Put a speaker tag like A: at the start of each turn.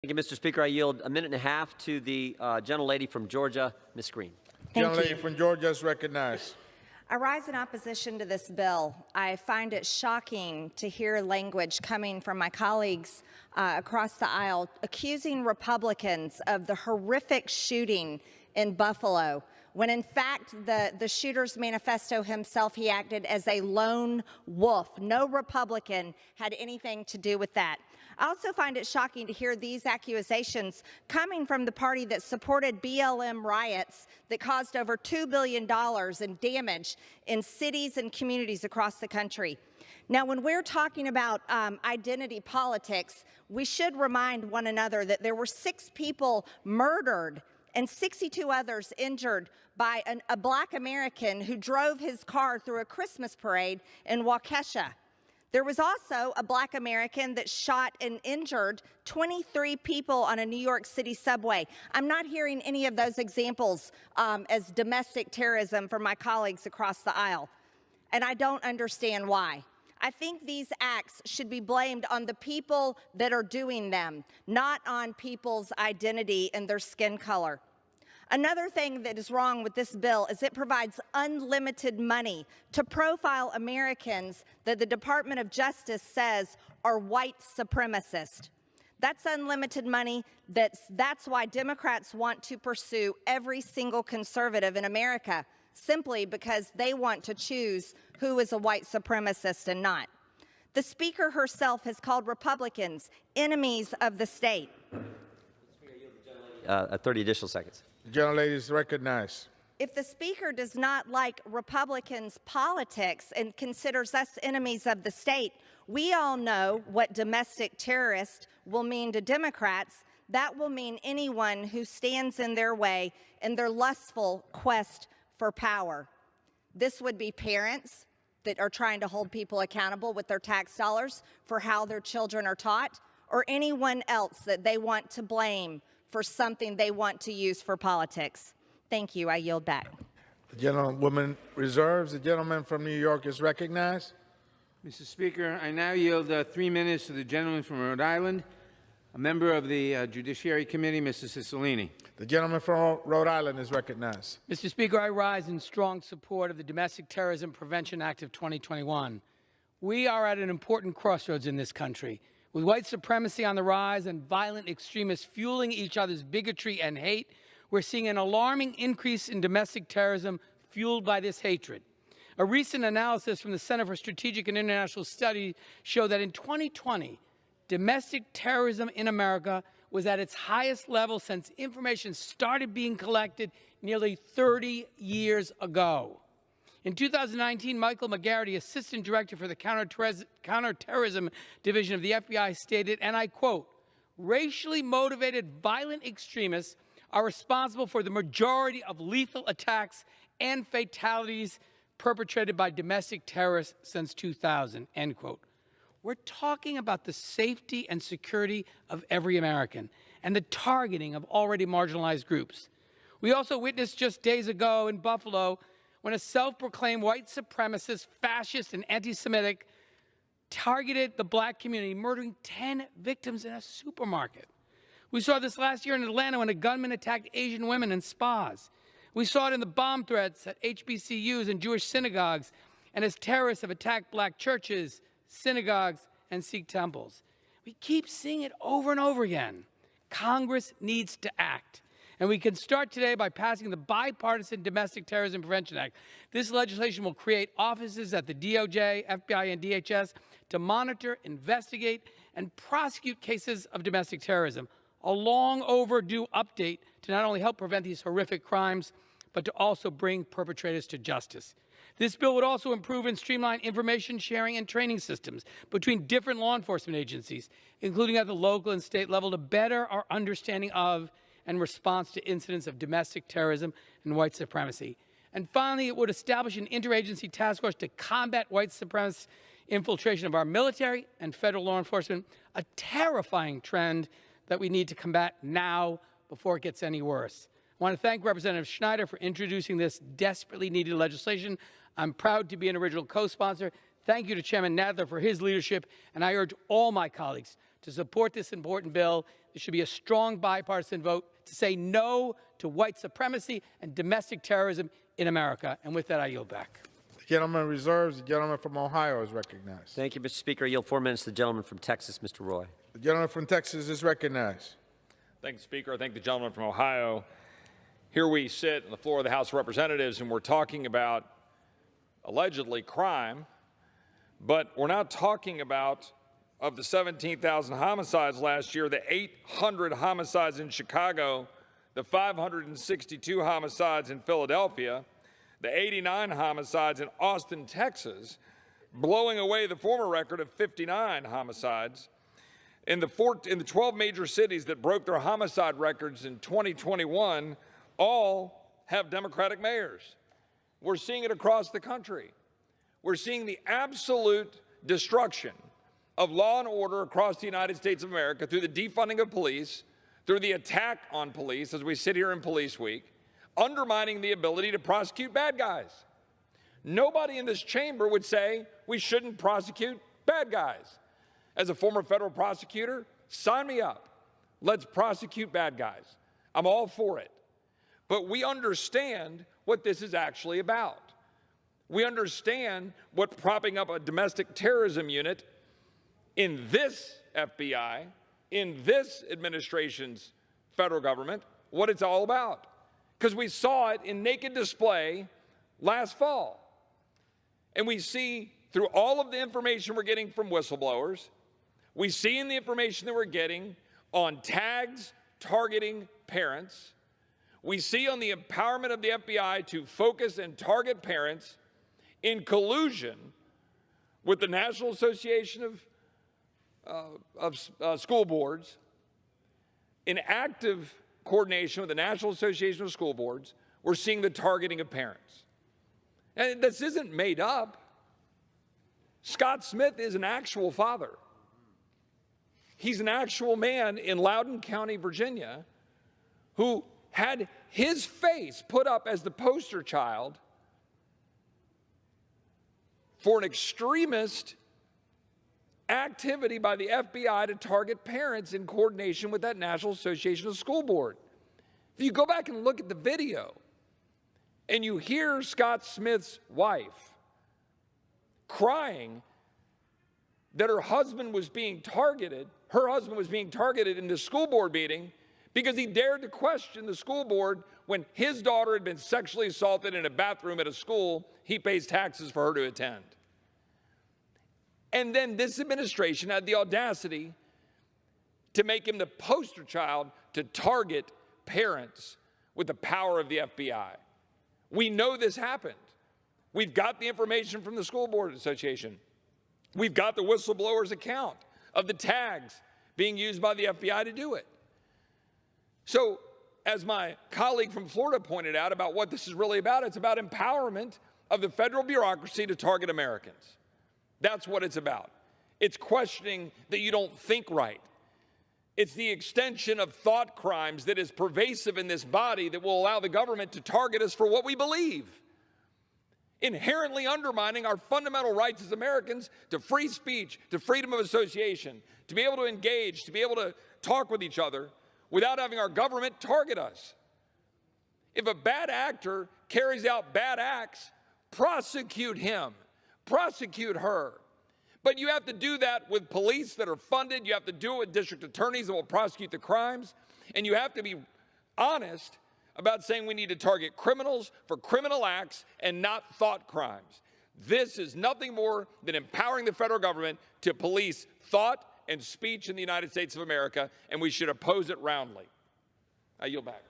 A: Thank you, Mr. Speaker. I yield a minute and a half to the gentlelady from Georgia, Ms. Greene.
B: Gentlelady from Georgia is recognized.
C: I rise in opposition to this bill. I find it shocking to hear language coming from my colleagues across the aisle accusing Republicans of the horrific shooting in Buffalo, when in fact the shooter's manifesto himself, he acted as a lone wolf. No Republican had anything to do with that. I also find it shocking to hear these accusations coming from the party that supported B.LM riots that caused over $2 billion in damage in cities and communities across the country. Now, when we're talking about identity politics, we should remind one another that there were 6 people murdered and 62 others injured by a Black American who drove his car through a Christmas parade in Waukesha. There was also a Black American that shot and injured 23 people on a New York City subway. I'm not hearing any of those examples as domestic terrorism from my colleagues across the aisle, and I don't understand why. I think these acts should be blamed on the people that are doing them, not on people's identity and their skin color. Another thing that is wrong with this bill is it provides unlimited money to profile Americans that the Department of Justice says are white supremacist. That's unlimited money. That's why Democrats want to pursue every single conservative in America, simply because they want to choose who is a white supremacist and not. The Speaker herself has called Republicans enemies of the state.
A: 30 additional seconds.
B: The gentlelady is recognized.
C: If the Speaker does not like Republicans' politics and considers us enemies of the state, we all know what domestic terrorist will mean to Democrats. That will mean anyone who stands in their way in their lustful quest for power. This would be parents that are trying to hold people accountable with their tax dollars for how their children are taught, or anyone else that they want to blame for something they want to use for politics. Thank you. I yield back.
B: The gentlewoman reserves. The gentleman from New York is recognized.
D: Mr. Speaker, I now yield 3 minutes to the gentleman from Rhode Island, a member of the Judiciary Committee, Mr. Cicilline.
B: The gentleman from Rhode Island is recognized.
E: Mr. Speaker, I rise in strong support of the Domestic Terrorism Prevention Act of 2021. We are at an important crossroads in this country. With white supremacy on the rise and violent extremists fueling each other's bigotry and hate, we're seeing an alarming increase in domestic terrorism fueled by this hatred. A recent analysis from the Center for Strategic and International Studies showed that in 2020, domestic terrorism in America was at its highest level since information started being collected nearly 30 years ago. In 2019, Michael McGarity, Assistant Director for the Counterterrorism Division of the FBI, stated, and I quote, "Racially motivated violent extremists are responsible for the majority of lethal attacks and fatalities perpetrated by domestic terrorists since 2000, end quote. We're talking about the safety and security of every American and the targeting of already marginalized groups. We also witnessed just days ago in Buffalo when a self-proclaimed white supremacist, fascist, and anti-Semitic targeted the Black community, murdering 10 victims in a supermarket. We saw this last year in Atlanta when a gunman attacked Asian women in spas. We saw it in the bomb threats at HBCUs and Jewish synagogues, and as terrorists have attacked Black churches, synagogues, and Sikh temples. We keep seeing it over and over again. Congress needs to act. And we can start today by passing the Bipartisan Domestic Terrorism Prevention Act. This legislation will create offices at the DOJ, FBI, and DHS to monitor, investigate, and prosecute cases of domestic terrorism. A long overdue update to not only help prevent these horrific crimes, but to also bring perpetrators to justice. This bill would also improve and streamline information sharing and training systems between different law enforcement agencies, including at the local and state level, to better our understanding of and response to incidents of domestic terrorism and white supremacy. And finally, it would establish an interagency task force to combat white supremacist infiltration of our military and federal law enforcement, a terrifying trend that we need to combat now before it gets any worse. I want to thank Representative Schneider for introducing this desperately needed legislation. I'm proud to be an original co-sponsor. Thank you to Chairman Nadler for his leadership, and I urge all my colleagues to support this important bill there should be a strong bipartisan vote to say no to white supremacy and domestic terrorism in America. And with that, I yield back.
B: The gentleman reserves. The gentleman from Ohio is recognized.
A: Thank you, Mr. Speaker. I yield 4 minutes to the gentleman from Texas, Mr. Roy.
B: The gentleman from Texas is recognized.
F: Thank you, Speaker. I thank the gentleman from Ohio. Here we sit on the floor of the House of Representatives, and we're talking about allegedly crime, but we're not talking about, of the 17,000 homicides last year, the 800 homicides in Chicago, the 562 homicides in Philadelphia, the 89 homicides in Austin, Texas, blowing away the former record of 59 homicides. In the 12 major cities that broke their homicide records in 2021, all have Democratic mayors. We're seeing it across the country. We're seeing the absolute destruction of law and order across the United States of America through the defunding of police, through the attack on police as we sit here in Police Week, undermining the ability to prosecute bad guys. Nobody in this chamber would say we shouldn't prosecute bad guys. As a former federal prosecutor, sign me up. Let's prosecute bad guys. I'm all for it. But we understand what this is actually about. We understand what propping up a domestic terrorism unit in this FBI, in this administration's federal government, what it's all about. Because we saw it in naked display last fall. And we see through all of the information we're getting from whistleblowers, we see in the information that we're getting on tags targeting parents, we see on the empowerment of the FBI to focus and target parents in collusion with the National Association of School Boards, in active coordination with the National Association of School Boards, we're seeing the targeting of parents. And this isn't made up. Scott Smith is an actual father. He's an actual man in Loudoun County, Virginia, who had his face put up as the poster child for an extremist activity by the FBI to target parents in coordination with that National Association of School Board. If you go back and look at the video and you hear Scott Smith's wife crying that her husband was being targeted in the school board meeting because he dared to question the school board when his daughter had been sexually assaulted in a bathroom at a school he pays taxes for her to attend. And then this administration had the audacity to make him the poster child to target parents with the power of the FBI. We know this happened. We've got the information from the School Board Association. We've got the whistleblower's account of the tags being used by the FBI to do it. So, as my colleague from Florida pointed out about what this is really about, it's about empowerment of the federal bureaucracy to target Americans. That's what it's about. It's questioning that you don't think right. It's the extension of thought crimes that is pervasive in this body that will allow the government to target us for what we believe, inherently undermining our fundamental rights as Americans to free speech, to freedom of association, to be able to engage, to be able to talk with each other without having our government target us. If a bad actor carries out bad acts, prosecute him, prosecute her. But you have to do that with police that are funded. You have to do it with district attorneys that will prosecute the crimes. And you have to be honest about saying we need to target criminals for criminal acts and not thought crimes. This is nothing more than empowering the federal government to police thought and speech in the United States of America, and we should oppose it roundly. I yield back.